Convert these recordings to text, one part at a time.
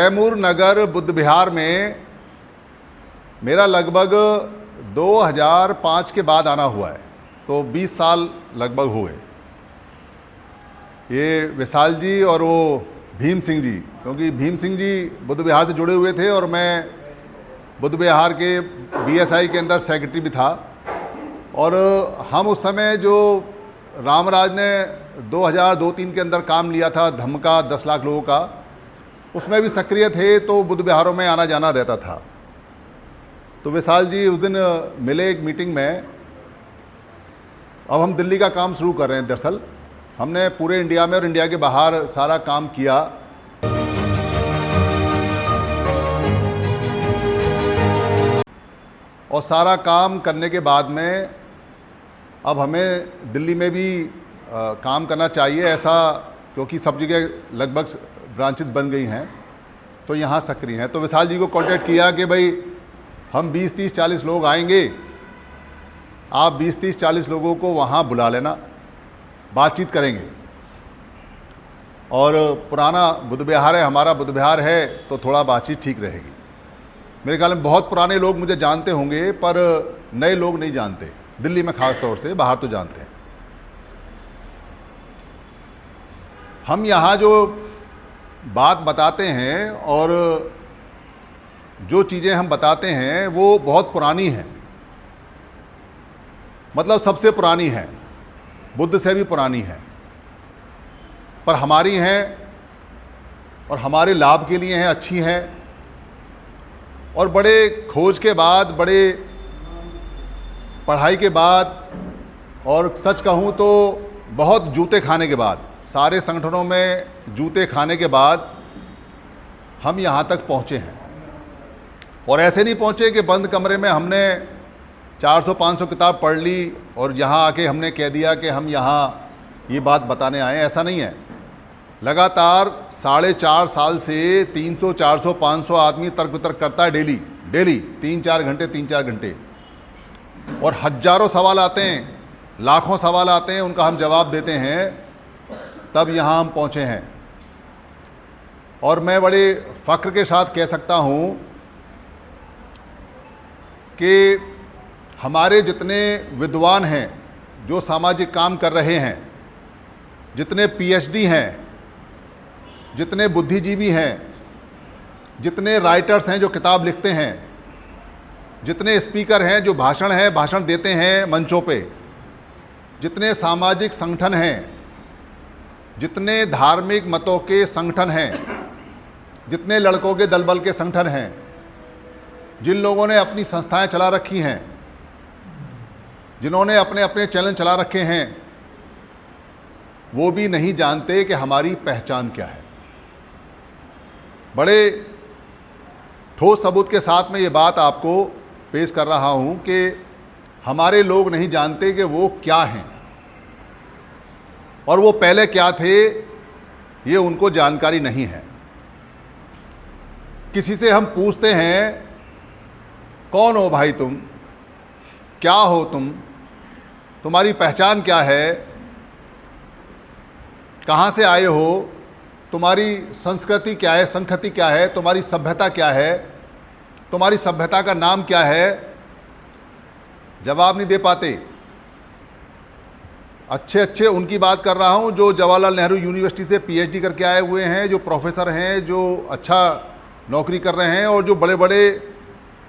कैमूर नगर बुद्ध विहार में मेरा लगभग 2005 के बाद आना हुआ है, तो 20 साल लगभग हुए। ये विशाल जी और वो भीम सिंह जी, क्योंकि भीम सिंह जी बुद्ध विहार से जुड़े हुए थे और मैं बुद्ध विहार के बीएसआई के अंदर सेक्रेटरी भी था। और हम उस समय जो रामराज ने 2002-03 के अंदर काम लिया था धम्म का 10 लाख लोगों का, उसमें भी सक्रिय थे, तो बुद्ध विहारों में आना जाना रहता था। तो विशाल जी उस दिन मिले एक मीटिंग में। अब हम दिल्ली का काम शुरू कर रहे हैं। दरअसल हमने पूरे इंडिया में और इंडिया के बाहर सारा काम किया। और सारा काम करने के बाद में अब हमें दिल्ली में भी काम करना चाहिए ऐसा, क्योंकि सब जगह लगभग ब्रांचेस बन गई हैं, तो यहाँ सक्रिय हैं। तो विशाल जी को कांटेक्ट किया कि भाई हम 20-30-40 लोग आएंगे, आप 20-30-40 लोगों को वहाँ बुला लेना, बातचीत करेंगे। और पुराना बुद्ध विहार है, हमारा बुद्ध विहार है, तो थोड़ा बातचीत ठीक रहेगी। मेरे ख्याल में बहुत पुराने लोग मुझे जानते होंगे, पर नए लोग नहीं जानते, दिल्ली में ख़ास तौर से, बाहर तो जानते हैं। हम यहाँ जो बात बताते हैं और जो चीज़ें हम बताते हैं वो बहुत पुरानी हैं, मतलब सबसे पुरानी है, बुद्ध से भी पुरानी है, पर हमारी हैं और हमारे लाभ के लिए हैं, अच्छी हैं। और बड़े खोज के बाद, बड़े पढ़ाई के बाद, और सच कहूँ तो बहुत जूते खाने के बाद, सारे संगठनों में जूते खाने के बाद हम यहाँ तक पहुँचे हैं। और ऐसे नहीं पहुँचे कि बंद कमरे में हमने 400-500 किताब पढ़ ली और यहाँ आके हमने कह दिया कि हम यहाँ ये बात बताने आए, ऐसा नहीं है। लगातार 4.5 साल से 300, 400, 500 आदमी तर्क वितर्क करता है डेली 3-4 घंटे, और हजारों सवाल आते हैं, लाखों सवाल आते हैं, उनका हम जवाब देते हैं, तब यहाँ हम पहुँचे हैं। और मैं बड़े फ़ख्र के साथ कह सकता हूँ कि हमारे जितने विद्वान हैं जो सामाजिक काम कर रहे हैं, जितने पीएचडी हैं, जितने बुद्धिजीवी हैं, जितने राइटर्स हैं जो किताब लिखते हैं, जितने स्पीकर हैं जो भाषण देते हैं मंचों पे, जितने सामाजिक संगठन हैं, जितने धार्मिक मतों के संगठन हैं, जितने लड़कों के दल बल के संगठन हैं, जिन लोगों ने अपनी संस्थाएं चला रखी हैं, जिन्होंने अपने अपने चैनल चला रखे हैं, वो भी नहीं जानते कि हमारी पहचान क्या है। बड़े ठोस सबूत के साथ मैं ये बात आपको पेश कर रहा हूँ कि हमारे लोग नहीं जानते कि वो क्या हैं और वो पहले क्या थे, ये उनको जानकारी नहीं है। किसी से हम पूछते हैं, कौन हो भाई तुम, क्या हो तुम, तुम्हारी पहचान क्या है, कहाँ से आए हो, तुम्हारी संस्कृति क्या है, संस्कृति क्या है, तुम्हारी सभ्यता क्या है, तुम्हारी सभ्यता का नाम क्या है, जवाब नहीं दे पाते। अच्छे उनकी बात कर रहा हूँ जो जवाहरलाल नेहरू यूनिवर्सिटी से पीएचडी करके आए हुए हैं, जो प्रोफेसर हैं, जो अच्छा नौकरी कर रहे हैं, और जो बड़े बड़े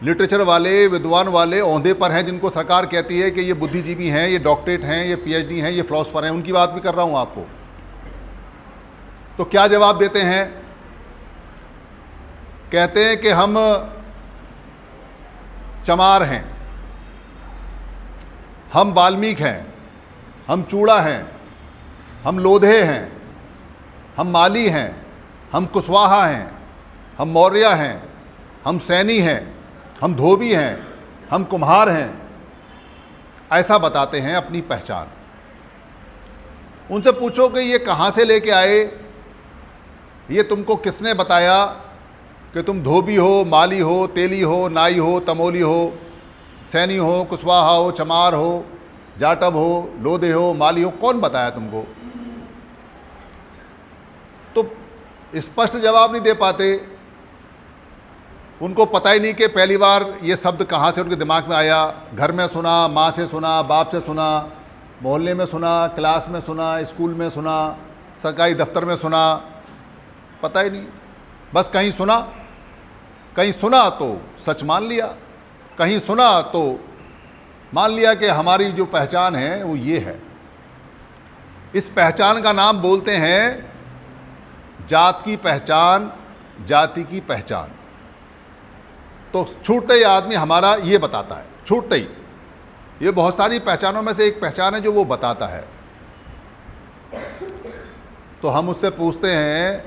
लिटरेचर वाले, विद्वान वाले ओहदे पर हैं, जिनको सरकार कहती है कि ये बुद्धिजीवी हैं, ये डॉक्टरेट हैं, ये पीएचडी हैं, ये फिलोसफर हैं, उनकी बात भी कर रहा हूँ आपको। तो क्या जवाब देते हैं? कहते हैं कि हम चमार हैं, हम वाल्मीकि हैं, हम चूड़ा हैं, हम लोधे हैं, हम माली हैं, हम कुशवाहा हैं, हम मौर्य हैं, हम सैनी हैं, हम धोबी हैं, हम कुम्हार हैं। ऐसा बताते हैं अपनी पहचान। उनसे पूछो कि ये कहाँ से लेके आए, ये तुमको किसने बताया कि तुम धोबी हो, माली हो, तेली हो, नाई हो, तमोली हो, सैनी हो, कुशवाहा हो, चमार हो, जाटव हो, लोधे हो, माली हो, कौन बताया तुमको? तो स्पष्ट जवाब नहीं दे पाते। उनको पता ही नहीं कि पहली बार ये शब्द कहाँ से उनके दिमाग में आया। घर में सुना, माँ से सुना, बाप से सुना, मोहल्ले में सुना, क्लास में सुना, स्कूल में सुना, सरकारी दफ्तर में सुना, पता ही नहीं। बस कहीं सुना तो सच मान लिया, कहीं सुना तो मान लिया कि हमारी जो पहचान है वो ये है। इस पहचान का नाम बोलते हैं जात की पहचान, जाति की पहचान। तो छूटते ही आदमी हमारा ये बताता है, छूटते ही। ये बहुत सारी पहचानों में से एक पहचान है जो वो बताता है। तो हम उससे पूछते हैं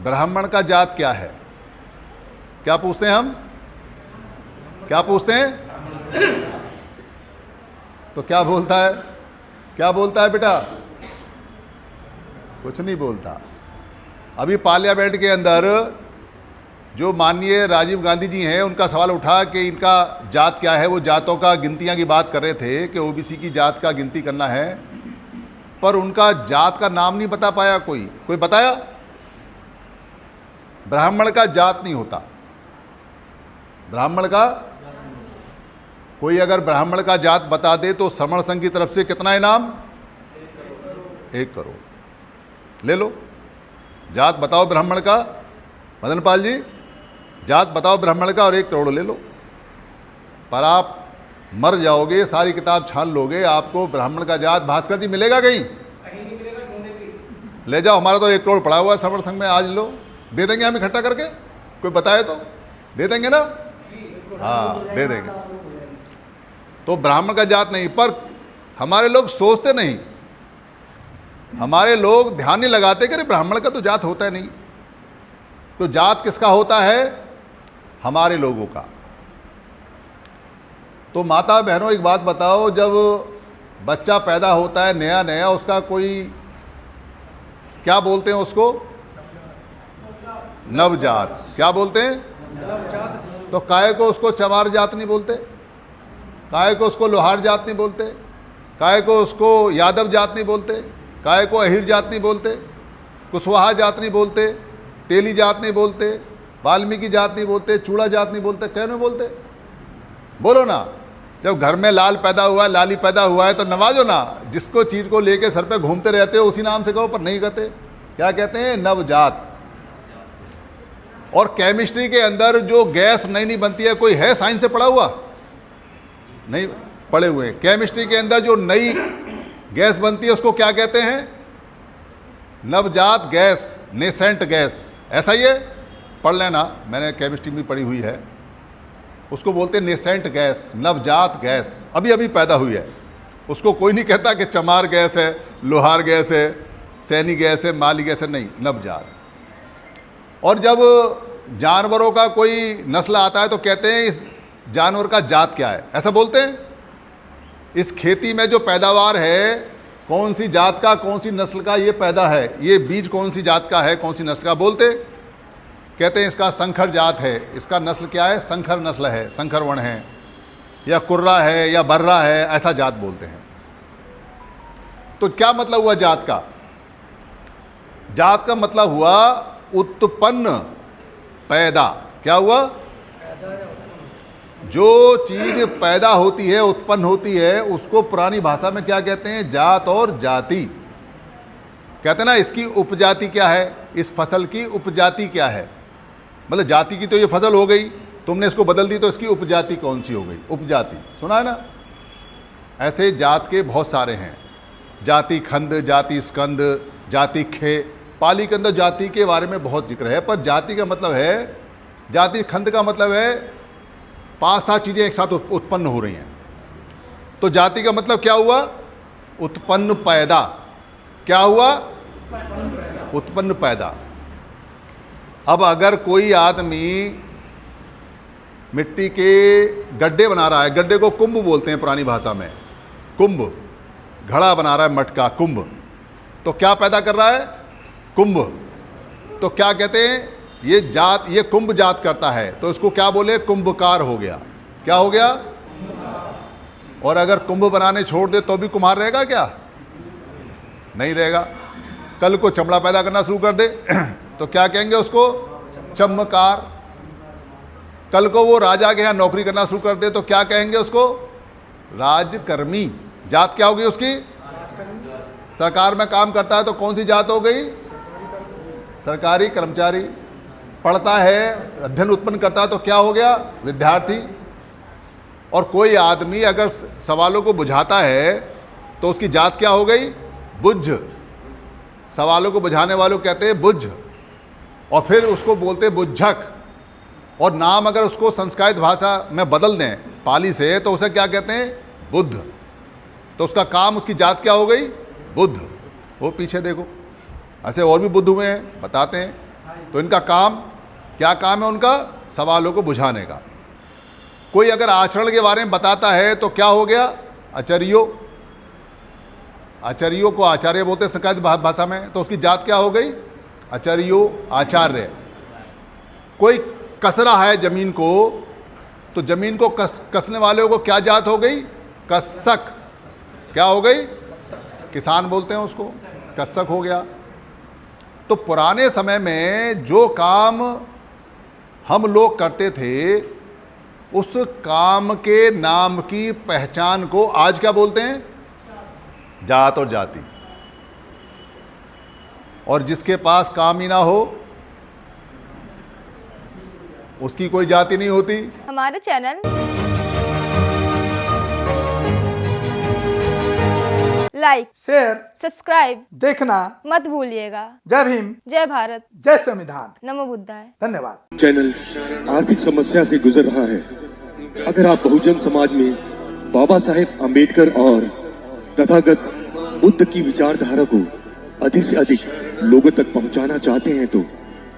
ब्राह्मण का जात क्या है? क्या पूछते हैं हम? क्या पूछते हैं? तो क्या बोलता है? क्या बोलता है बेटा? कुछ नहीं बोलता। अभी पार्लियामेंट के अंदर जो माननीय राजीव गांधी जी हैं, उनका सवाल उठा कि इनका जात क्या है। वो जातों का गिनतियां की बात कर रहे थे कि ओबीसी की जात का गिनती करना है, पर उनका जात का नाम नहीं बता पाया कोई बताया? ब्राह्मण का जात नहीं होता। ब्राह्मण का कोई अगर ब्राह्मण का जात बता दे तो समण संघ की तरफ से कितना इनाम? 1 करोड़। ले लो, जात बताओ ब्राह्मण का। मदन पाल जी, जात बताओ ब्राह्मण का और 1 करोड़ ले लो। पर आप मर जाओगे, सारी किताब छान लोगे, आपको ब्राह्मण का जात भास्कर जी मिलेगा कहीं? नहीं मिलेगा, ढूंढे भी। ले जाओ, हमारा तो 1 करोड़ पड़ा हुआ है समण संघ में, आज लो, दे देंगे हम इकट्ठा करके। कोई बताए तो दे देंगे ना? हाँ, दे देंगे। तो ब्राह्मण का जात नहीं, पर हमारे लोग सोचते नहीं, हमारे लोग ध्यान नहीं लगाते कि ब्राह्मण का तो जात होता है नहीं। तो जात किसका होता है? हमारे लोगों का। तो माता बहनों एक बात बताओ, जब बच्चा पैदा होता है नया नया, उसका कोई क्या बोलते हैं उसको? नवजात। क्या बोलते हैं? तो काहे को उसको चमार जात नहीं बोलते? काहे को उसको लोहार जात नहीं बोलते? काहे को उसको यादव जात नहीं बोलते? काहे को अहिर जात नहीं बोलते? कुशवाहा जात नहीं बोलते? तेली जात नहीं बोलते? वाल्मीकि जात नहीं बोलते? चूड़ा जात नहीं बोलते? क्यों नहीं बोलते? बोलो ना। जब घर में लाल पैदा हुआ है, लाली पैदा हुआ है, तो नवाजो ना। जिसको चीज़ को लेके सर पे घूमते रहते हो उसी नाम से कहो, पर नहीं कहते। क्या कहते हैं? नवजात। और केमिस्ट्री के अंदर जो गैस नई नई बनती है, कोई है साइंस से पढ़ा हुआ? नहीं पढ़े हुए हैं। केमिस्ट्री के अंदर जो नई गैस बनती है उसको क्या कहते हैं? नवजात गैस, नेसेंट गैस। ऐसा ही है, पढ़ लेना, मैंने केमिस्ट्री में पढ़ी हुई है। उसको बोलते हैं नेसेंट गैस, नवजात गैस, अभी अभी पैदा हुई है। उसको कोई नहीं कहता कि चमार गैस है, लोहार गैस है, सैनी गैस है, माली गैस है, नहीं, नवजात। और जब जानवरों का कोई नस्ल आता है तो कहते हैं इस जानवर का जात क्या है, ऐसा बोलते हैं। इस खेती में जो पैदावार है, कौन सी जात का, कौन सी नस्ल का ये पैदा है, ये बीज कौन सी जात का है, कौन सी नस्ल का, बोलते कहते हैं इसका संकर जात है, इसका नस्ल क्या है, संकर नस्ल है, संकर वर्ण है, या कुर्रा है, या बर्रा है, ऐसा जात बोलते हैं। तो क्या मतलब हुआ जात का? जात का मतलब हुआ उत्पन्न, पैदा। क्या हुआ? जो चीज पैदा होती है, उत्पन्न होती है, उसको पुरानी भाषा में क्या कहते हैं? जात और जाति कहते हैं ना। इसकी उपजाति क्या है, इस फसल की उपजाति क्या है? मतलब जाति की तो ये फसल हो गई, तुमने इसको बदल दी, तो इसकी उपजाति कौन सी हो गई? उपजाति, सुना है ना। ऐसे जात के बहुत सारे हैं, जाति खंड, जाति स्कंद, जाति खे। पाली के अंदर जाति के बारे में बहुत जिक्र है, पर जाति का मतलब है, जाति खंड का मतलब है 5-7 चीज़ें एक साथ उत्पन्न हो रही हैं। तो जाति का मतलब क्या हुआ? उत्पन्न पैदा। क्या हुआ? उत्पन्न पैदा। अब अगर कोई आदमी मिट्टी के गड्ढे बना रहा है, गड्ढे को कुंभ बोलते हैं पुरानी भाषा में, कुंभ, घड़ा बना रहा है मट का, कुंभ, तो क्या पैदा कर रहा है? कुंभ। तो क्या कहते हैं? ये जात, ये कुंभ जात करता है, तो इसको क्या बोले? कुंभकार हो गया। क्या हो गया? और अगर कुंभ बनाने छोड़ दे तो भी कुम्हार रहेगा क्या? नहीं रहेगा। कल को चमड़ा पैदा करना शुरू कर दे तो क्या कहेंगे उसको? चमकार। कल को वो राजा के यहाँ नौकरी करना शुरू कर दे तो क्या कहेंगे उसको? राजकर्मी। जात क्या होगी उसकी? सरकार में काम करता है तो कौन सी जात हो गई? सरकारी कर्मचारी। पढ़ता है, अध्ययन उत्पन्न करता है तो क्या हो गया? विद्यार्थी। और कोई आदमी अगर सवालों को बुझाता है तो उसकी जात क्या हो गई? बुझ। सवालों को बुझाने वालों को कहते हैं बुझ, और फिर उसको बोलते हैं बुझक। और नाम अगर उसको संस्कृत भाषा में बदल दें पाली से तो उसे क्या कहते हैं? बुद्ध। तो उसका काम, उसकी जात क्या हो गई? बुद्ध। वो पीछे देखो, ऐसे और भी बुद्ध हुए हैं, बताते हैं। तो इनका काम क्या काम है? उनका सवालों को बुझाने का। कोई अगर आचरण के बारे में बताता है तो क्या हो गया? आचार्यो। आचार्यों को आचार्य बोलते हैं संस्कृत भाषा में, तो उसकी जात क्या हो गई? आचार्यो, आचार्य। कोई कस रहा है जमीन को, तो जमीन को कसने वाले को क्या जात हो गई? कस्सक। क्या हो गई? किसान बोलते हैं उसको, कस्सक हो गया। तो पुराने समय में जो काम हम लोग करते थे, उस काम के नाम की पहचान को आज क्या बोलते हैं? जात और जाति। और जिसके पास काम ही ना हो उसकी कोई जाति नहीं होती। हमारे चैनल लाइक, शेयर, सब्सक्राइब देखना मत भूलिएगा। जय भीम, जय भारत, जय संविधान, नमो बुद्धाय। धन्यवाद। चैनल आर्थिक समस्या से गुजर रहा है। अगर आप बहुजन समाज में बाबा साहेब आम्बेडकर और तथागत बुद्ध की विचारधारा को अधिक से अधिक लोगों तक पहुंचाना चाहते हैं तो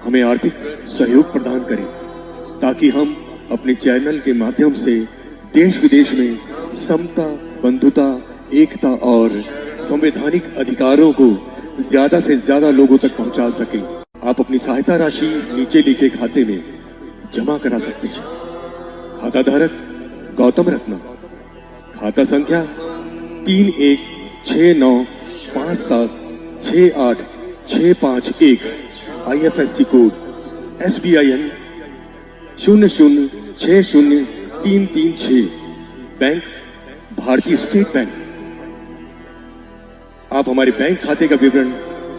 हमें आर्थिक सहयोग प्रदान करें, ताकि हम अपने चैनल के माध्यम से देश विदेश में समता, बंधुता, एकता और संवैधानिक अधिकारों को ज्यादा से ज्यादा लोगों तक पहुंचा सकें। आप अपनी सहायता राशि नीचे लिखे खाते में जमा करा सकते हैं। खाता धारक गौतम रत्ना, खाता संख्या 3169576865 IFSC कोड SBIN 0060336, बैंक भारतीय स्टेट बैंक। आप हमारे बैंक खाते का विवरण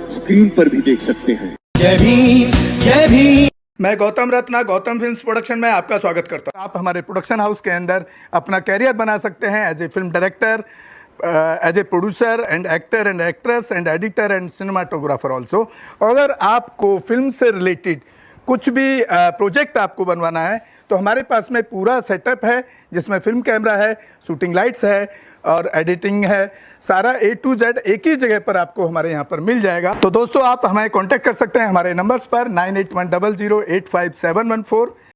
स्क्रीन पर भी देख सकते हैं। जय भीम, जय भीम। मैं गौतम रत्ना, गौतम फिल्म्स प्रोडक्शन में आपका स्वागत करता हूं। आप हमारे प्रोडक्शन हाउस के अंदर अपना कैरियर बना सकते हैं as a film director, as a producer and actor and actress and editor and cinematographer also. अगर आपको फिल्म से रिलेटेड कुछ भी प्रोजेक्ट आपको बनवाना है तो हमारे पास में पूरा सेटअप है, जिसमें फिल्म कैमरा है, शूटिंग लाइट्स है और एडिटिंग है। सारा A to Z एक ही जगह पर आपको हमारे यहाँ पर मिल जाएगा। तो दोस्तों, आप हमें कांटेक्ट कर सकते हैं हमारे नंबर्स पर 9810085714।